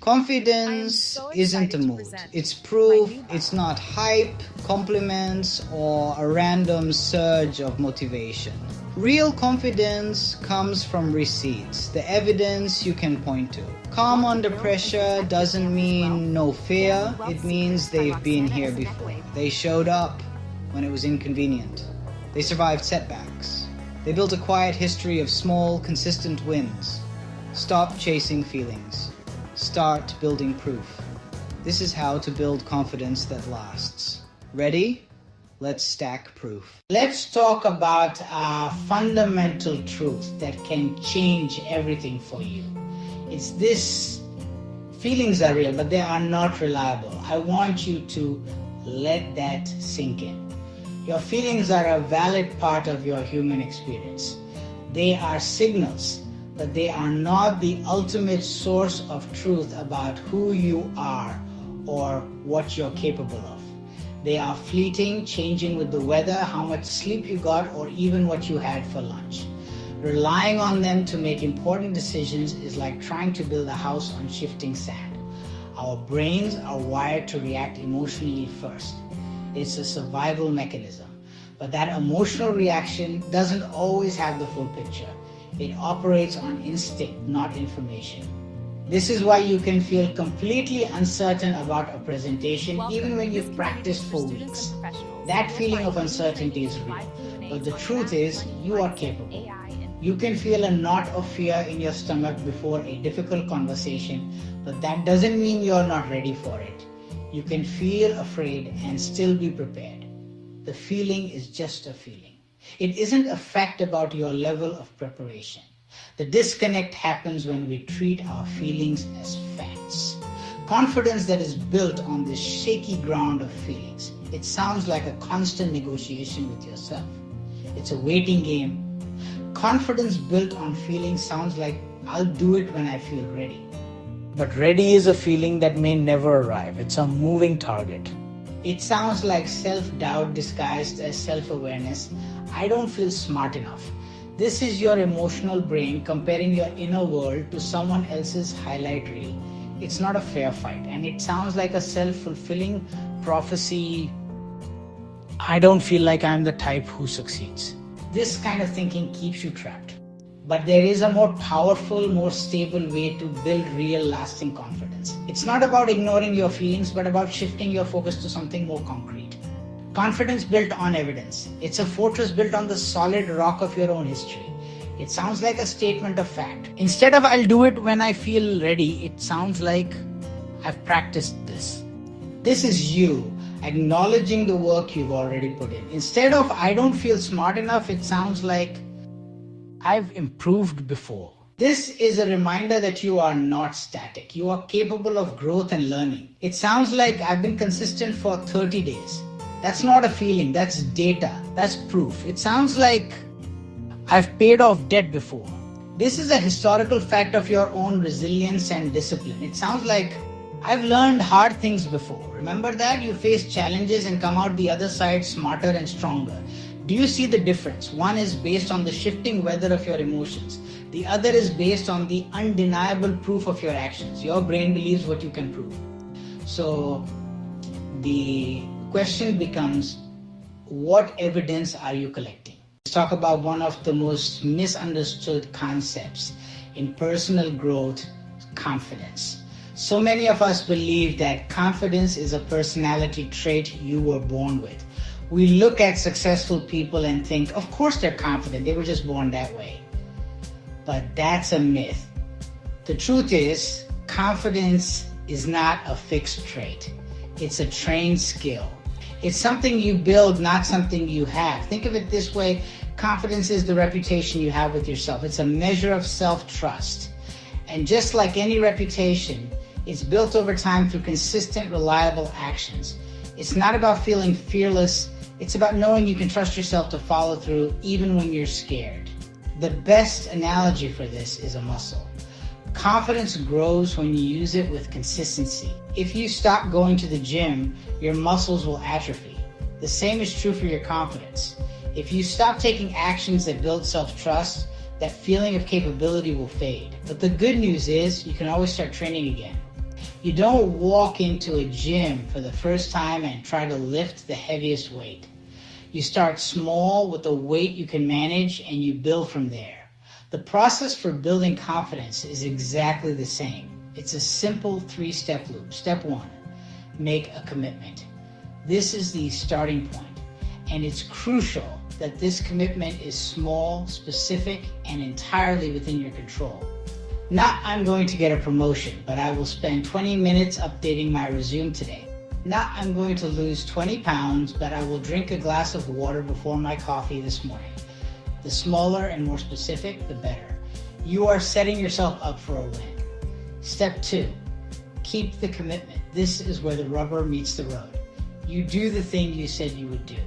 Confidence isn't a mood. It's proof. It's not hype, compliments, or a random surge of motivation. Real confidence comes from receipts, the evidence you can point to. Calm under pressure doesn't mean no fear. It means they've been here before. They showed up when it was inconvenient. They survived setbacks. They built a quiet history of small, consistent wins. Stop chasing feelings. Start building proof. This is how to build confidence that lasts. Ready? Let's stack proof. Let's talk about a fundamental truth that can change everything for you. It's this: feelings are real, but they are not reliable. I want you to let that sink in. Your feelings are a valid part of your human experience. They are signals, but they are not the ultimate source of truth about who you are or what you're capable of. They are fleeting, changing with the weather, how much sleep you got, or even what you had for lunch. Relying on them to make important decisions is like trying to build a house on shifting sand. Our brains are wired to react emotionally first. It's a survival mechanism. But that emotional reaction doesn't always have the full picture. It operates on instinct, not information. This is why you can feel completely uncertain about a presentation even when you've practiced for weeks. That feeling of uncertainty is real. But the truth is, you are capable. You can feel a knot of fear in your stomach before a difficult conversation, but that doesn't mean you're not ready for it. You can feel afraid and still be prepared. The feeling is just a feeling. It isn't a fact about your level of preparation. The disconnect happens when we treat our feelings as facts. Confidence that is built on this shaky ground of feelings. It sounds like a constant negotiation with yourself. It's a waiting game. Confidence built on feelings sounds like, I'll do it when I feel ready. But ready is a feeling that may never arrive. It's a moving target. It sounds like self-doubt disguised as self-awareness. I don't feel smart enough. This is your emotional brain comparing your inner world to someone else's highlight reel. It's not a fair fight, and it sounds like a self-fulfilling prophecy. I don't feel like I'm the type who succeeds. This kind of thinking keeps you trapped. But there is a more powerful, more stable way to build real lasting confidence. It's not about ignoring your feelings, but about shifting your focus to something more concrete. Confidence built on evidence. It's a fortress built on the solid rock of your own history. It sounds like a statement of fact. Instead of I'll do it when I feel ready, it sounds like I've practiced this. This is you acknowledging the work you've already put in. Instead of I don't feel smart enough, it sounds like I've improved before. This is a reminder that you are not static. You are capable of growth and learning. It sounds like I've been consistent for 30 days. That's not a feeling, that's data, that's proof. It sounds like I've paid off debt before. This is a historical fact of your own resilience and discipline. It sounds like I've learned hard things before. Remember that? You face challenges and come out the other side smarter and stronger. Do you see the difference? One is based on the shifting weather of your emotions. The other is based on the undeniable proof of your actions. Your brain believes what you can prove. So the question becomes, what evidence are you collecting? Let's talk about one of the most misunderstood concepts in personal growth, confidence. So many of us believe that confidence is a personality trait you were born with. We look at successful people and think, of course they're confident, they were just born that way. But that's a myth. The truth is, confidence is not a fixed trait. It's a trained skill. It's something you build, not something you have. Think of it this way. Confidence is the reputation you have with yourself. It's a measure of self-trust. And just like any reputation, it's built over time through consistent, reliable actions. It's not about feeling fearless. It's about knowing you can trust yourself to follow through even when you're scared. The best analogy for this is a muscle. Confidence grows when you use it with consistency. If you stop going to the gym, your muscles will atrophy. The same is true for your confidence. If you stop taking actions that build self-trust, that feeling of capability will fade. But the good news is you can always start training again. You don't walk into a gym for the first time and try to lift the heaviest weight. You start small with a weight you can manage and you build from there. The process for building confidence is exactly the same. It's a simple 3-step loop. Step 1, make a commitment. This is the starting point, and it's crucial that this commitment is small, specific, and entirely within your control. Not I'm going to get a promotion, but I will spend 20 minutes updating my resume today. Not I'm going to lose 20 pounds, but I will drink a glass of water before my coffee this morning. The smaller and more specific, the better. You are setting yourself up for a win. Step 2, keep the commitment. This is where the rubber meets the road. You do the thing you said you would do.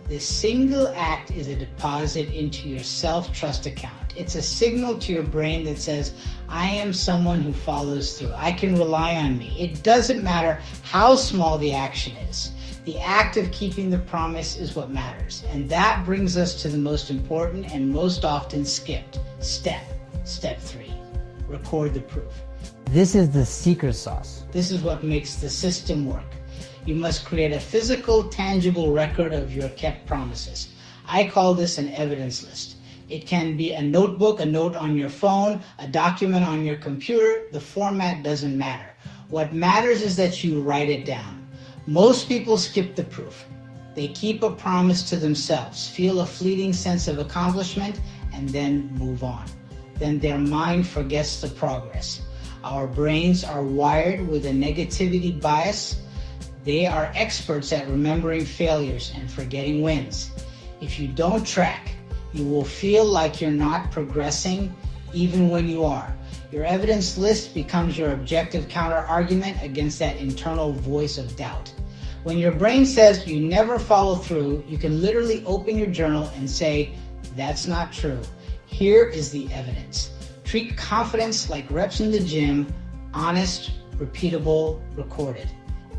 This single act is a deposit into your self-trust account. It's a signal to your brain that says, I am someone who follows through. I can rely on me. It doesn't matter how small the action is. The act of keeping the promise is what matters. And that brings us to the most important and most often skipped step. Step 3, record the proof. This is the secret sauce. This is what makes the system work. You must create a physical, tangible record of your kept promises. I call this an evidence list. It can be a notebook, a note on your phone, a document on your computer. The format doesn't matter. What matters is that you write it down. Most people skip the proof. They keep a promise to themselves, feel a fleeting sense of accomplishment, and then move on. Then their mind forgets the progress. Our brains are wired with a negativity bias. They are experts at remembering failures and forgetting wins. If you don't track, you will feel like you're not progressing even when you are. Your evidence list becomes your objective counter-argument against that internal voice of doubt. When your brain says you never follow through, you can literally open your journal and say, that's not true. Here is the evidence. Treat confidence like reps in the gym, honest, repeatable, recorded.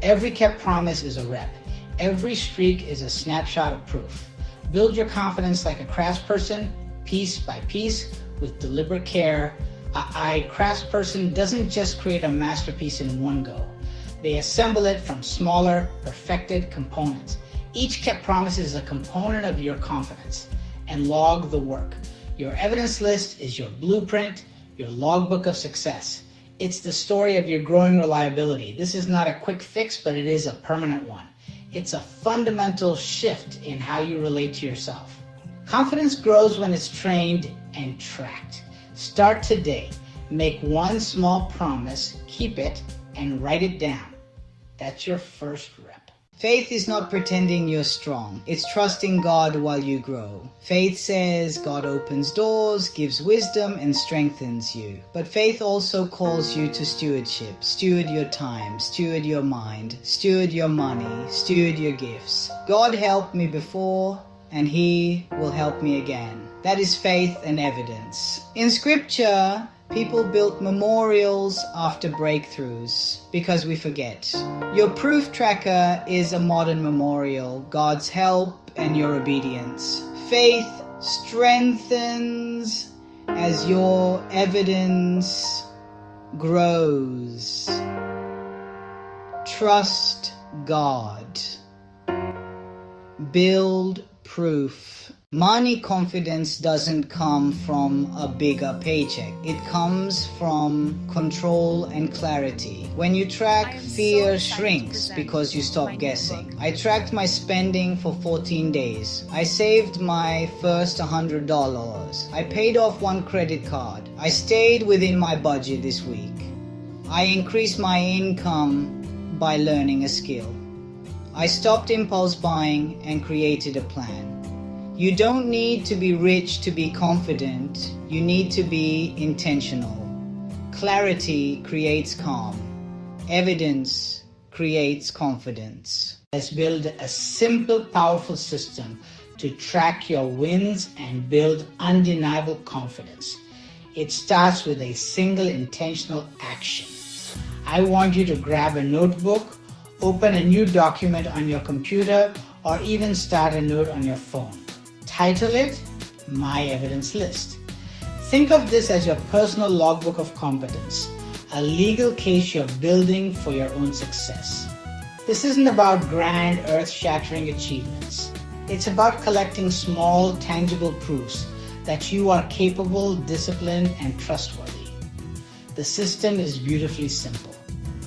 Every kept promise is a rep. Every streak is a snapshot of proof. Build your confidence like a craftsperson, piece by piece, with deliberate care. A craftsperson doesn't just create a masterpiece in one go. They assemble it from smaller, perfected components. Each kept promise is a component of your confidence, and log the work. Your evidence list is your blueprint, your logbook of success. It's the story of your growing reliability. This is not a quick fix, but it is a permanent one. It's a fundamental shift in how you relate to yourself. Confidence grows when it's trained and tracked. Start today. Make one small promise, keep it, and write it down. That's your first rep. Faith is not pretending you're strong. It's trusting God while you grow. Faith says God opens doors, gives wisdom, and strengthens you. But faith also calls you to stewardship. Steward your time, steward your mind, steward your money, steward your gifts. God helped me before, and He will help me again. That is faith and evidence. In Scripture, people built memorials after breakthroughs because we forget. Your proof tracker is a modern memorial, God's help and your obedience. Faith strengthens as your evidence grows. Trust God. Build proof. Money confidence doesn't come from a bigger paycheck. It comes from control and clarity. When you track, fear shrinks because you stop guessing. I tracked my spending for 14 days. I saved my first $100. I paid off one credit card. I stayed within my budget this week. I increased my income by learning a skill. I stopped impulse buying and created a plan. You don't need to be rich to be confident. You need to be intentional. Clarity creates calm. Evidence creates confidence. Let's build a simple, powerful system to track your wins and build undeniable confidence. It starts with a single intentional action. I want you to grab a notebook, open a new document on your computer, or even start a note on your phone. Title it, My Evidence List. Think of this as your personal logbook of competence. a legal case you're building for your own success. This isn't about grand, earth-shattering achievements. It's about collecting small, tangible proofs that you are capable, disciplined, and trustworthy. The system is beautifully simple.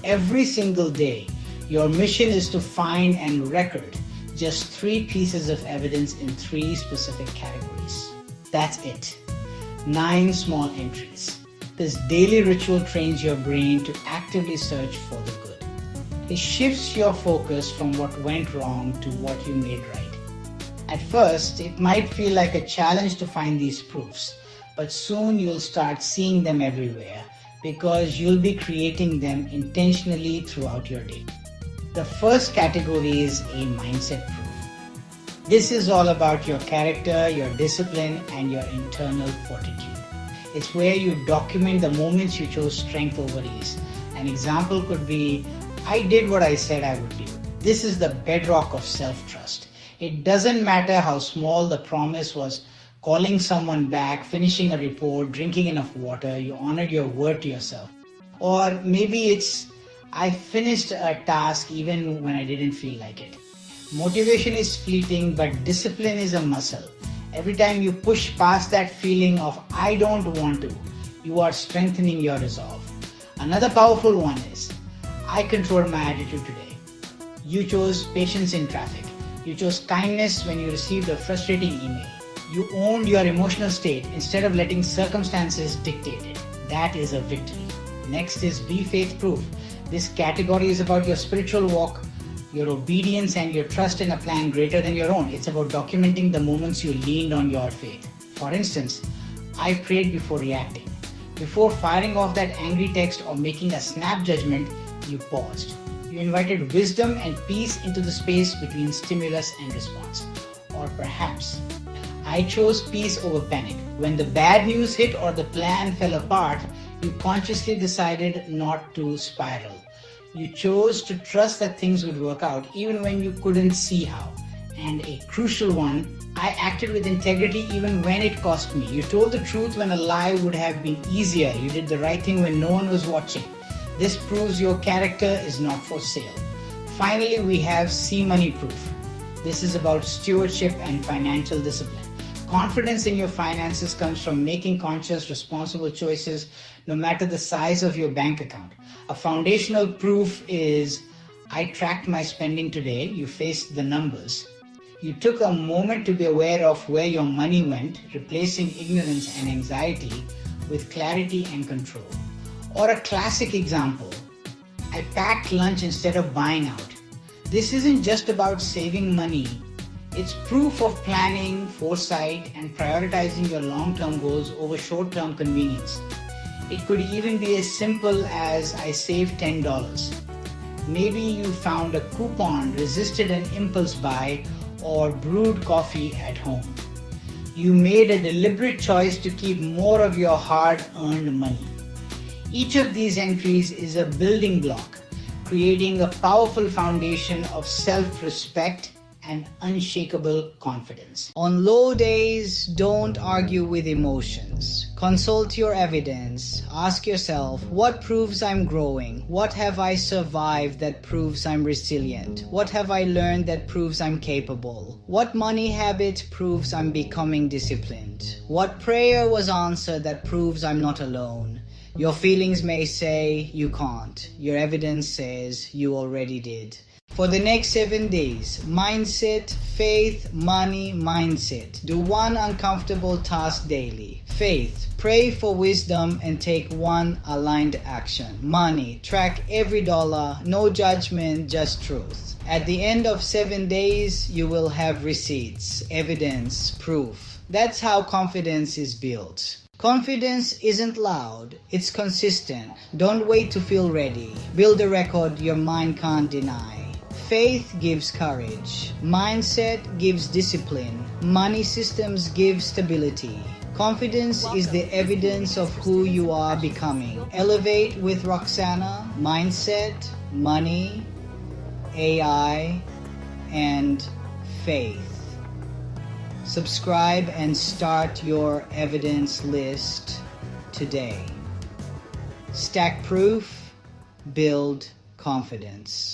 Every single day, your mission is to find and record just 3 pieces of evidence in 3 specific categories. That's it. 9 small entries. This daily ritual trains your brain to actively search for the good. It shifts your focus from what went wrong to what you made right. At first, it might feel like a challenge to find these proofs, but soon you'll start seeing them everywhere because you'll be creating them intentionally throughout your day. The first category is a mindset proof. This is all about your character, your discipline, and your internal fortitude. It's where you document the moments you chose strength over ease. An example could be, I did what I said I would do. This is the bedrock of self-trust. It doesn't matter how small the promise was: calling someone back, finishing a report, drinking enough water, you honored your word to yourself. Or maybe it's, I finished a task even when I didn't feel like it. Motivation is fleeting, but discipline is a muscle. Every time you push past that feeling of I don't want to, you are strengthening your resolve. Another powerful one is, I controlled my attitude today. You chose patience in traffic. You chose kindness when you received a frustrating email. You owned your emotional state instead of letting circumstances dictate it. That is a victory. Next is be faith proof. This category is about your spiritual walk, your obedience, and your trust in a plan greater than your own. It's about documenting the moments you leaned on your faith. For instance, I prayed before reacting. Before firing off that angry text or making a snap judgment, you paused. You invited wisdom and peace into the space between stimulus and response. Or perhaps, I chose peace over panic. When the bad news hit or the plan fell apart, you consciously decided not to spiral. You chose to trust that things would work out even when you couldn't see how. And a crucial one, I acted with integrity even when it cost me. You told the truth when a lie would have been easier. You did the right thing when no one was watching. This proves your character is not for sale. Finally, we have see money proof. This is about stewardship and financial discipline. Confidence in your finances comes from making conscious, responsible choices no matter the size of your bank account. A foundational proof is, I tracked my spending today. You faced the numbers. You took a moment to be aware of where your money went, replacing ignorance and anxiety with clarity and control. Or a classic example, I packed lunch instead of buying out. This isn't just about saving money. It's proof of planning, foresight, and prioritizing your long-term goals over short-term convenience. It could even be as simple as I saved $10. Maybe you found a coupon, resisted an impulse buy, or brewed coffee at home. You made a deliberate choice to keep more of your hard-earned money. Each of these entries is a building block, creating a powerful foundation of self-respect and unshakable confidence. On low days, don't argue with emotions. Consult your evidence. Ask yourself, what proves I'm growing? What have I survived that proves I'm resilient? What have I learned that proves I'm capable? What money habit proves I'm becoming disciplined? What prayer was answered that proves I'm not alone? Your feelings may say you can't. Your evidence says you already did. For the next 7 days, mindset, faith, money, mindset. Do one uncomfortable task daily. Faith, pray for wisdom and take one aligned action. Money, track every dollar, no judgment, just truth. At the end of 7 days, you will have receipts, evidence, proof. That's how confidence is built. Confidence isn't loud, it's consistent. Don't wait to feel ready. Build a record your mind can't deny. Faith gives courage. Mindset gives discipline. Money systems give stability. Confidence is the evidence of who you are becoming. Elevate with Roxanna, mindset, money, AI, and faith. Subscribe and start your evidence list today. Stack proof, build confidence.